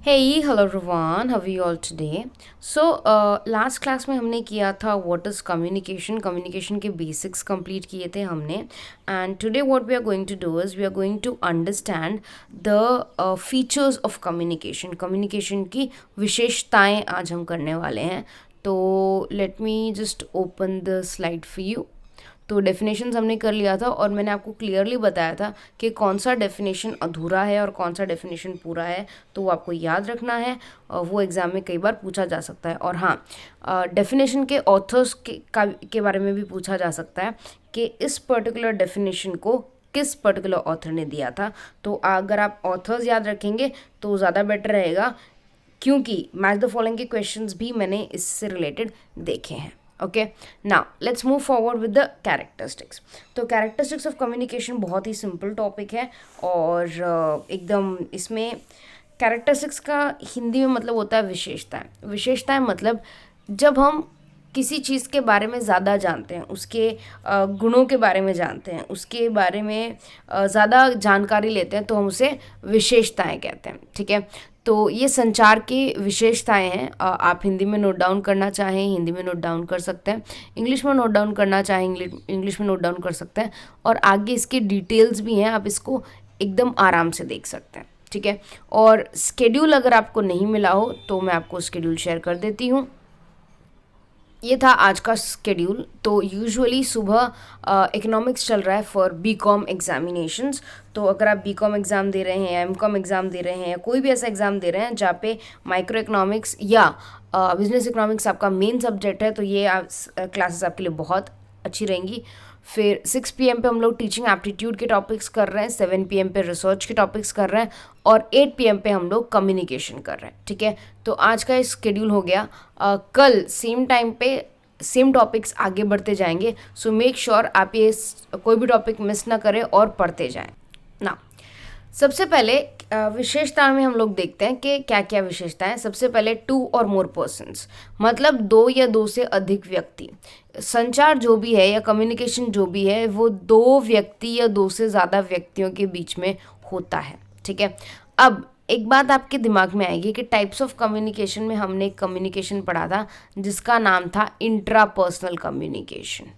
Hey, hello everyone. How are you all today? So, last class में हमने किया था व्हाट इज़ कम्युनिकेशन कम्युनिकेशन के बेसिक्स कंप्लीट किए थे हमने. And today what we are going to do is we are going to understand the features of communication. Communication की विशेषताएं आज हम करने वाले हैं. तो let me just open the slide for you. तो डेफिनेशंस हमने कर लिया था और मैंने आपको क्लियरली बताया था कि कौन सा डेफिनेशन अधूरा है और कौन सा डेफिनेशन पूरा है. तो वो आपको याद रखना है और वो एग्ज़ाम में कई बार पूछा जा सकता है. और हाँ, डेफिनेशन के ऑथर्स के बारे में भी पूछा जा सकता है कि इस पर्टिकुलर डेफिनेशन को किस पर्टिकुलर ऑथर ने दिया था. तो अगर आप ऑथर्स याद रखेंगे तो ज़्यादा बेटर रहेगा, क्योंकि मैच द फॉलोइंग के क्वेश्चंस भी मैंने इससे रिलेटेड देखे हैं. Okay, now let's move forward with the characteristics. तो कैरेक्टरिस्टिक्स ऑफ कम्युनिकेशन बहुत ही सिंपल टॉपिक है और एकदम इसमें कैरेक्टरिस्टिक्स का हिंदी में मतलब होता है विशेषताएं. विशेषताएं मतलब जब हम किसी चीज़ के बारे में ज़्यादा जानते हैं, उसके गुणों के बारे में जानते हैं, उसके बारे में ज़्यादा जानकारी लेते हैं, तो हम उसे विशेषताएं कहते हैं. ठीक है, तो ये संचार की विशेषताएं हैं. आप हिंदी में नोट डाउन करना चाहें हिंदी में नोट डाउन कर सकते हैं, इंग्लिश में नोट डाउन करना चाहें इंग्लिश में नोट डाउन कर सकते हैं. और आगे इसके डिटेल्स भी हैं, आप इसको एकदम आराम से देख सकते हैं. ठीक है, और स्केड्यूल अगर आपको नहीं मिला हो तो मैं आपको स्केड्यूल शेयर कर देती हूँ. ये था आज का स्केड्यूल. तो यूजुअली सुबह इकोनॉमिक्स चल रहा है फॉर बीकॉम एग्जामिनेशंस. तो अगर आप बीकॉम एग्ज़ाम दे रहे हैं या एमकॉम एग्ज़ाम दे रहे हैं या कोई भी ऐसा एग्ज़ाम दे रहे हैं जहाँ पे माइक्रो इकोनॉमिक्स या बिजनेस इकोनॉमिक्स आपका मेन सब्जेक्ट है, तो ये क्लासेस आपके लिए बहुत अच्छी रहेंगी. फिर 6 PM पे हम लोग टीचिंग एप्टीट्यूड के टॉपिक्स कर रहे हैं, 7 PM पे रिसर्च के टॉपिक्स कर रहे हैं और 8 PM पे हम लोग कम्युनिकेशन कर रहे हैं. ठीक है, तो आज का स्केड्यूल हो गया. कल सेम टाइम पे सेम टॉपिक्स आगे बढ़ते जाएंगे. सो मेक श्योर आप ये कोई भी टॉपिक मिस ना करें और पढ़ते जाएं ना. सबसे पहले विशेषता में हम लोग देखते हैं कि क्या क्या विशेषता है. सबसे पहले 2 और मोर पर्सन्स, मतलब 2 या 2 से अधिक व्यक्ति. संचार जो भी है या कम्युनिकेशन जो भी है वो 2 व्यक्ति या 2 से ज़्यादा व्यक्तियों के बीच में होता है. ठीक है, अब एक बात आपके दिमाग में आएगी कि टाइप्स ऑफ कम्युनिकेशन में हमने एक कम्युनिकेशन पढ़ा था जिसका नाम था इंट्रापर्सनल कम्युनिकेशन.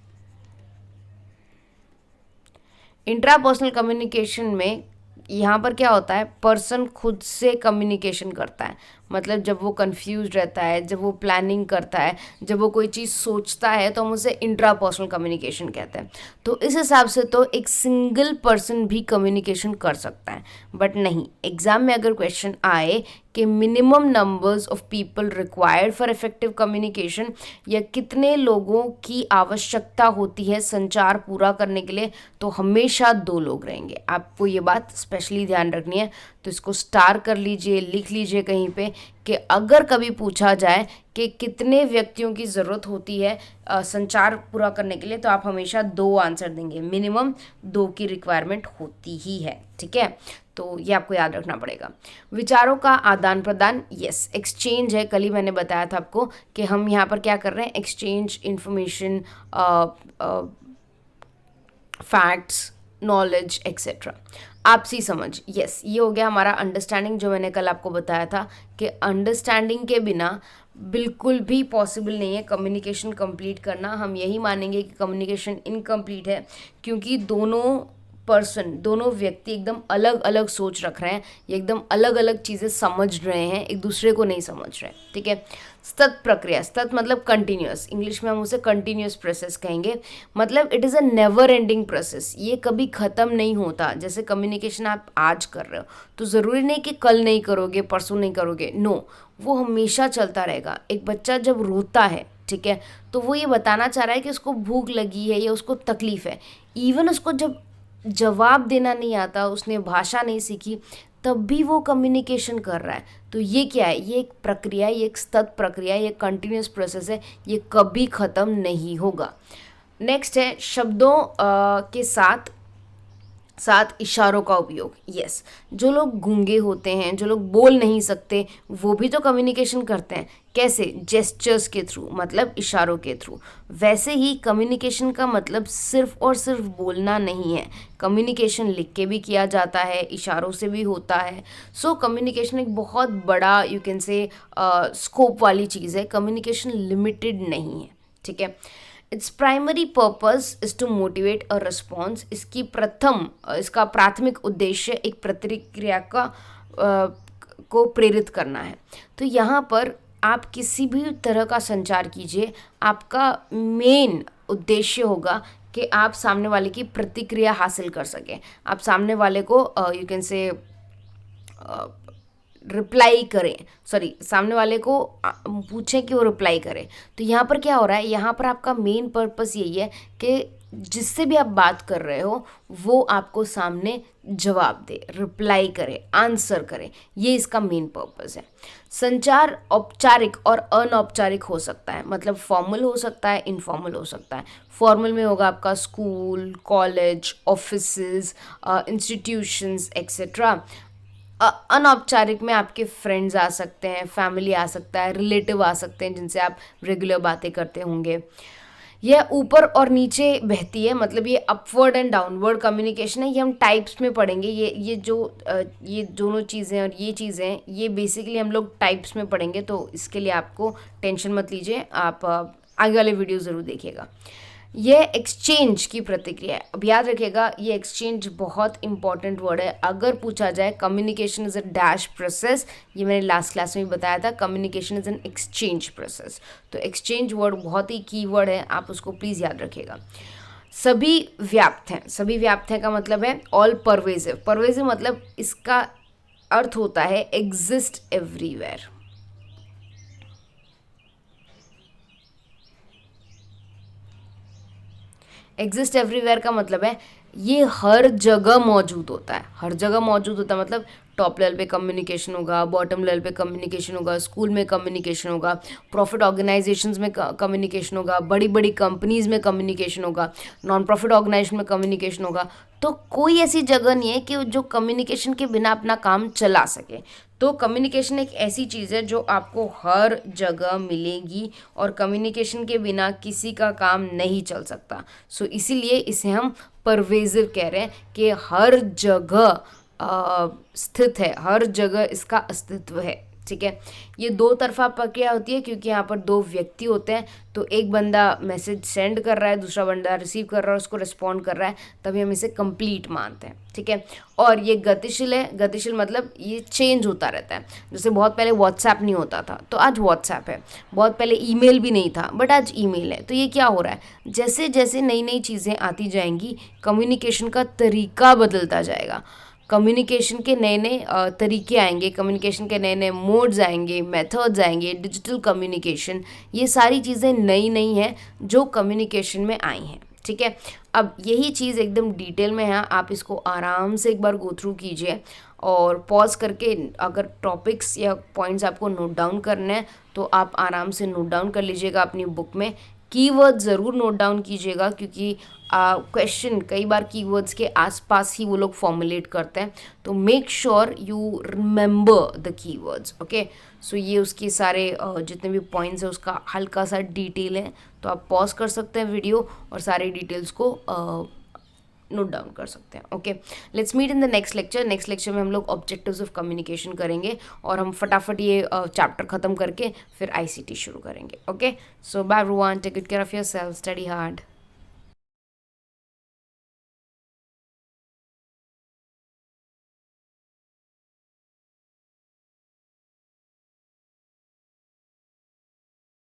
इंट्रापर्सनल कम्युनिकेशन में यहाँ पर क्या होता है, पर्सन खुद से कम्युनिकेशन करता है. मतलब जब वो कंफ्यूज रहता है, जब वो प्लानिंग करता है, जब वो कोई चीज़ सोचता है, तो हम उसे इंट्रापर्सनल कम्युनिकेशन कहते हैं. तो इस हिसाब से तो एक सिंगल पर्सन भी कम्युनिकेशन कर सकता है. बट नहीं, एग्जाम में अगर क्वेश्चन आए कि minimum numbers of people required for effective communication, या कितने लोगों की आवश्यकता होती है संचार पूरा करने के लिए, तो हमेशा 2 लोग रहेंगे. आपको ये बात स्पेशली ध्यान रखनी है. तो इसको स्टार कर लीजिए, लिख लीजिए कहीं पे कि अगर कभी पूछा जाए कि कितने व्यक्तियों की ज़रूरत होती है संचार पूरा करने के लिए, तो आप हमेशा 2 आंसर देंगे. मिनिमम 2 की रिक्वायरमेंट होती ही है. ठीक है, तो ये आपको याद रखना पड़ेगा. विचारों का आदान प्रदान, यस, एक्सचेंज है. कल ही मैंने बताया था आपको कि हम यहाँ पर क्या कर रहे हैं, exchange information, facts, knowledge etcetera. आपसी समझ, यस, ये हो गया हमारा अंडरस्टैंडिंग, जो मैंने कल आपको बताया था कि अंडरस्टैंडिंग के बिना बिल्कुल भी पॉसिबल नहीं है कम्युनिकेशन कंप्लीट करना. हम यही मानेंगे कि कम्युनिकेशन इनकम्प्लीट है क्योंकि दोनों व्यक्ति एकदम अलग अलग सोच रख रहे हैं, ये एकदम अलग अलग चीज़ें समझ रहे हैं, एक दूसरे को नहीं समझ रहे. ठीक है, सतत प्रक्रिया, सतत मतलब कंटिन्यूस, इंग्लिश में हम उसे कंटिन्यूस प्रोसेस कहेंगे. मतलब it is a never ending process, ये कभी ख़त्म नहीं होता. जैसे कम्युनिकेशन आप आज कर रहे हो तो ज़रूरी नहीं कि कल नहीं करोगे, परसों नहीं करोगे. नो, वो हमेशा चलता रहेगा. एक बच्चा जब रोता है, ठीक है, तो वो ये बताना चाह रहा है कि उसको भूख लगी है या उसको तकलीफ़ है. इवन उसको जब जवाब देना नहीं आता, उसने भाषा नहीं सीखी, तब भी वो कम्युनिकेशन कर रहा है. तो ये क्या है, ये एक प्रक्रिया, ये एक सतत प्रक्रिया, ये कंटिन्यूस प्रोसेस है, ये कभी ख़त्म नहीं होगा. नेक्स्ट है शब्दों के साथ साथ इशारों का उपयोग। यस, जो लोग गूंगे होते हैं, जो लोग बोल नहीं सकते, वो भी तो कम्युनिकेशन करते हैं। कैसे? जेस्चर्स के थ्रू, मतलब इशारों के थ्रू। वैसे ही कम्युनिकेशन का मतलब सिर्फ और सिर्फ बोलना नहीं है। कम्युनिकेशन लिख के भी किया जाता है, इशारों से भी होता है। सो कम्युनिकेशन एक बहुत बड़ा, यू कैन से, स्कोप वाली चीज़ है। कम्युनिकेशन लिमिटेड नहीं है, ठीक है। Its primary purpose is to motivate a response. इसका प्राथमिक उद्देश्य एक प्रतिक्रिया को प्रेरित करना है। तो यहाँ पर आप किसी भी तरह का संचार कीजिए, आपका मेन उद्देश्य होगा कि आप सामने वाले की प्रतिक्रिया हासिल कर सकें। आप सामने वाले को यू कैन से रिप्लाई करें, सॉरी, सामने वाले को पूछें कि वो रिप्लाई करे। तो यहाँ पर क्या हो रहा है, यहाँ पर आपका मेन पर्पस यही है कि जिससे भी आप बात कर रहे हो वो आपको सामने जवाब दे, रिप्लाई करे, आंसर करे। ये इसका मेन पर्पस है। संचार औपचारिक और अनौपचारिक हो सकता है, मतलब फॉर्मल हो सकता है, इनफॉर्मल हो सकता है। फॉर्मल में होगा आपका school, college, offices, institutions etcetera. अनौपचारिक में आपके फ्रेंड्स आ सकते हैं, फैमिली आ सकता है, रिलेटिव आ सकते हैं जिनसे आप रेगुलर बातें करते होंगे। यह ऊपर और नीचे बहती है, मतलब ये अपवर्ड एंड डाउनवर्ड कम्युनिकेशन है। ये हम टाइप्स में पढ़ेंगे। ये दोनों चीज़ें और ये चीज़ें, ये बेसिकली हम लोग टाइप्स में पढ़ेंगे। तो इसके लिए आपको टेंशन मत लीजिए, आप आगे वाले वीडियो ज़रूर देखिएगा। यह एक्सचेंज की प्रतिक्रिया है। अब याद रखिएगा, ये एक्सचेंज बहुत इंपॉर्टेंट वर्ड है। अगर पूछा जाए communication is a dash process, ये मैंने लास्ट क्लास में भी बताया था, communication is an exchange process. तो एक्सचेंज वर्ड बहुत ही की वर्ड है, आप उसको प्लीज़ याद रखिएगा। सभी व्याप्त हैं। सभी व्याप्त हैं का मतलब है ऑल परवेजिव। परवेजिव मतलब इसका अर्थ होता है एग्जिस्ट एवरीवेयर। एग्जिस्ट एवरीवेयर का मतलब है ये हर जगह मौजूद होता है। हर जगह मौजूद होता है मतलब टॉप लेवल पे कम्युनिकेशन होगा, बॉटम लेवल पे कम्युनिकेशन होगा, स्कूल में कम्युनिकेशन होगा, प्रॉफिट ऑर्गेनाइजेशंस में कम्युनिकेशन होगा, बड़ी बड़ी कंपनीज में कम्युनिकेशन होगा, नॉन प्रॉफिट ऑर्गेनाइजेशन में कम्युनिकेशन होगा। तो कोई ऐसी जगह नहीं है कि जो कम्युनिकेशन के बिना अपना काम चला सके। तो कम्युनिकेशन एक ऐसी चीज़ है जो आपको हर जगह मिलेगी और कम्युनिकेशन के बिना किसी का काम नहीं चल सकता। सो इसीलिए इसे हम परवेजिव कह रहे हैं कि हर जगह स्थित है, हर जगह इसका अस्तित्व है, ठीक है। ये दो तरफा प्रक्रिया होती है क्योंकि यहाँ पर दो व्यक्ति होते हैं। तो एक बंदा मैसेज सेंड कर रहा है, दूसरा बंदा रिसीव कर रहा है, उसको रिस्पॉन्ड कर रहा है, तभी हम इसे कंप्लीट मानते हैं, ठीक है। और ये गतिशील है। गतिशील मतलब ये चेंज होता रहता है। जैसे बहुत पहले व्हाट्सएप नहीं होता था तो आज व्हाट्सएप है, बहुत पहले ईमेल भी नहीं था बट आज ईमेल है। तो ये क्या हो रहा है, जैसे जैसे नई नई चीज़ें आती जाएंगी कम्युनिकेशन का तरीका बदलता जाएगा। कम्युनिकेशन के नए नए तरीके आएंगे, कम्युनिकेशन के नए नए मोड्स आएंगे, मेथड्स आएंगे, डिजिटल कम्युनिकेशन, ये सारी चीज़ें नई नई हैं जो कम्युनिकेशन में आई हैं, ठीक है। अब यही चीज़ एकदम डिटेल में है, आप इसको आराम से एक बार गो थ्रू कीजिए और पॉज करके अगर टॉपिक्स या पॉइंट्स आपको नोट डाउन करने हैं तो आप आराम से नोट डाउन कर लीजिएगा अपनी बुक में। कीवर्ड ज़रूर नोट डाउन कीजिएगा क्योंकि क्वेश्चन कई बार कीवर्ड्स के आसपास ही वो लोग फॉर्मुलेट करते हैं। तो make sure you remember the keywords, okay. So ये उसके सारे जितने भी पॉइंट्स हैं उसका हल्का सा डिटेल है। तो आप पॉज कर सकते हैं वीडियो और सारे डिटेल्स को नोट डाउन कर सकते हैं, okay. Let's meet in the next lecture. Next lecture में हम लोग ऑब्जेक्टिव्स ऑफ कम्युनिकेशन करेंगे और हम फटाफट ये चैप्टर ख़त्म करके फिर आईसीटी शुरू करेंगे, okay. So bye everyone, take good care of yourself, study hard.